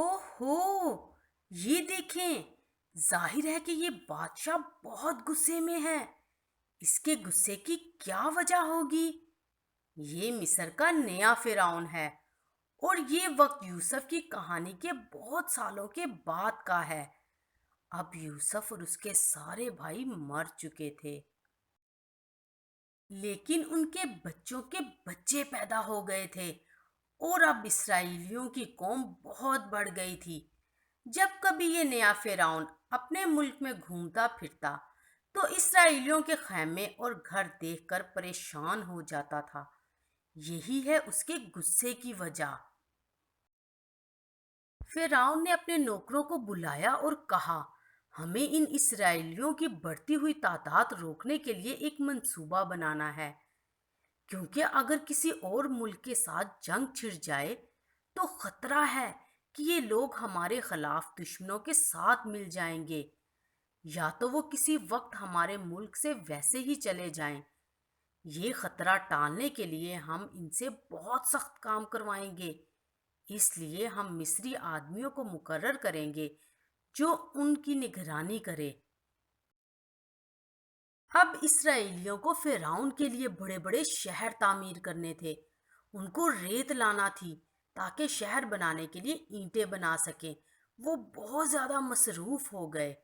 اوہو، یہ دیکھیں، ظاہر ہے کہ یہ بادشاہ بہت غصے میں ہے۔ اس کے غصے کی کیا وجہ ہوگی؟ یہ مصر کا نیا فرعون ہے اور یہ وقت یوسف کی کہانی کے بہت سالوں کے بعد کا ہے۔ اب یوسف اور اس کے سارے بھائی مر چکے تھے، لیکن ان کے بچوں کے بچے پیدا ہو گئے تھے اور اب اسرائیلیوں کی قوم بہت بڑھ گئی تھی۔ جب کبھی یہ نیا فرعون اپنے ملک میں گھومتا پھرتا تو اسرائیلیوں کے خیمے اور گھر دیکھ کر پریشان ہو جاتا تھا۔ یہی ہے اس کے غصے کی وجہ۔ فرعون نے اپنے نوکروں کو بلایا اور کہا، ہمیں ان اسرائیلیوں کی بڑھتی ہوئی تعداد روکنے کے لیے ایک منصوبہ بنانا ہے، کیونکہ اگر کسی اور ملک کے ساتھ جنگ چھڑ جائے تو خطرہ ہے کہ یہ لوگ ہمارے خلاف دشمنوں کے ساتھ مل جائیں گے، یا تو وہ کسی وقت ہمارے ملک سے ویسے ہی چلے جائیں۔ یہ خطرہ ٹالنے کے لیے ہم ان سے بہت سخت کام کروائیں گے، اس لیے ہم مصری آدمیوں کو مقرر کریں گے جو ان کی نگرانی کرے۔ اب اسرائیلیوں کو فرعون کے لیے بڑے بڑے شہر تعمیر کرنے تھے۔ ان کو ریت لانا تھی تاکہ شہر بنانے کے لیے اینٹیں بنا سکیں۔ وہ بہت زیادہ مصروف ہو گئے۔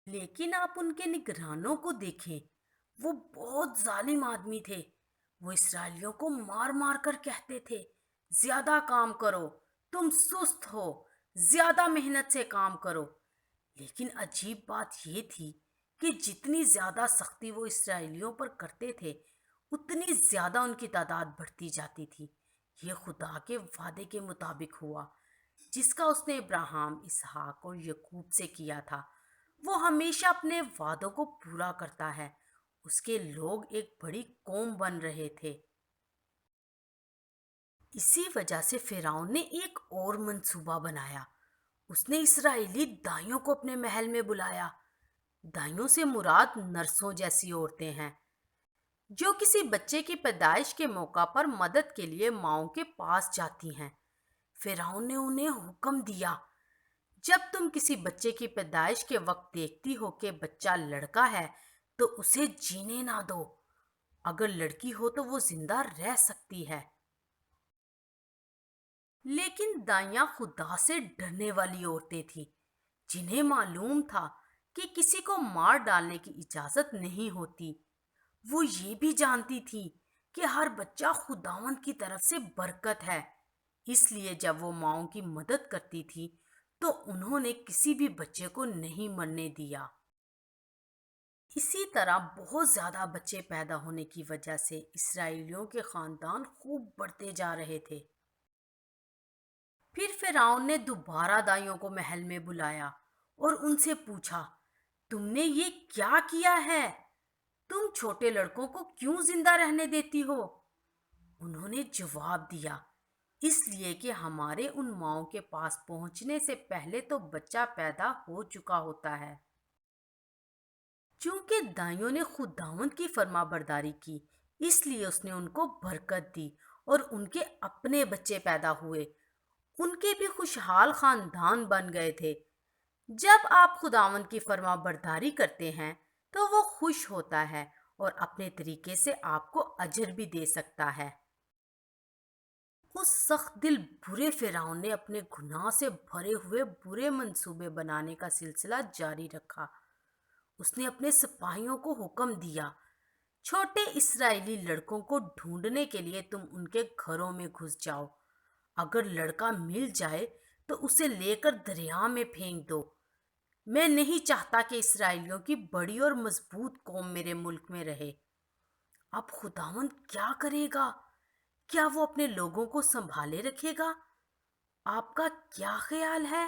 لیکن آپ ان کے نگرانوں کو دیکھیں، وہ بہت ظالم آدمی تھے۔ وہ اسرائیلیوں کو مار مار کر کہتے تھے، زیادہ کام کرو، تم سست ہو، زیادہ محنت سے کام کرو۔ لیکن عجیب بات یہ تھی کہ جتنی زیادہ سختی وہ اسرائیلیوں پر کرتے تھے، اتنی زیادہ ان کی تعداد بڑھتی جاتی تھی۔ یہ خدا کے وعدے کے مطابق ہوا، جس کا اس نے ابراہیم، اسحاق اور یعقوب سے کیا تھا۔ وہ ہمیشہ اپنے وعدوں کو پورا کرتا ہے۔ اس کے لوگ ایک بڑی قوم بن رہے تھے۔ اسی وجہ سے فرعون نے ایک اور منصوبہ بنایا۔ اس نے اسرائیلی دائیوں کو اپنے محل میں بلایا۔ دائیوں سے مراد نرسوں جیسی عورتیں ہیں جو کسی بچے کی پیدائش کے موقع پر مدد کے لیے ماؤں کے پاس جاتی ہیں۔ فرعون نے انہیں حکم دیا، جب تم کسی بچے کی پیدائش کے وقت دیکھتی ہو کہ بچہ لڑکا ہے تو اسے جینے نہ دو، اگر لڑکی ہو تو وہ زندہ رہ سکتی ہے۔ لیکن دائیاں خدا سے ڈرنے والی عورتیں تھیں، جنہیں معلوم تھا کہ کسی کو مار ڈالنے کی اجازت نہیں ہوتی۔ وہ یہ بھی جانتی تھی کہ ہر بچہ خداوند کی طرف سے برکت ہے، اس لیے جب وہ ماؤں کی مدد کرتی تھی تو انہوں نے کسی بھی بچے کو نہیں مرنے دیا۔ اسی طرح بہت زیادہ بچے پیدا ہونے کی وجہ سے اسرائیلیوں کے خاندان خوب بڑھتے جا رہے تھے۔ پھر فرعون نے دوبارہ دائیوں کو محل میں بلایا اور ان سے پوچھا، تم نے یہ کیا کیا ہے؟ تم چھوٹے لڑکوں کو کیوں زندہ رہنے دیتی ہو؟ انہوں نے جواب دیا، اس لیے کہ ہمارے ان ماؤں کے پاس پہنچنے سے پہلے تو بچہ پیدا ہو چکا ہوتا ہے۔ چونکہ دائیوں نے خداوند کی فرما برداری کی، اس لیے اس نے ان کو برکت دی اور ان کے اپنے بچے پیدا ہوئے۔ ان کے بھی خوشحال خاندان بن گئے تھے۔ جب آپ خداوند کی فرما برداری کرتے ہیں تو وہ خوش ہوتا ہے اور اپنے طریقے سے آپ کو اجر بھی دے سکتا ہے۔ اس سخت دل برے فرعون نے اپنے گناہ سے بھرے ہوئے برے منصوبے بنانے کا سلسلہ جاری رکھا۔ اس نے اپنے سپاہیوں کو حکم دیا، چھوٹے اسرائیلی لڑکوں کو ڈھونڈنے کے لیے تم ان کے گھروں میں گھس جاؤ۔ اگر لڑکا مل جائے تو اسے لے کر دریا میں پھینک دو۔ میں نہیں چاہتا کہ اسرائیلیوں کی بڑی اور مضبوط قوم میرے ملک میں رہے۔ اب خداوند کیا کرے گا؟ کیا وہ اپنے لوگوں کو سنبھالے رکھے گا؟ آپ کا کیا خیال ہے؟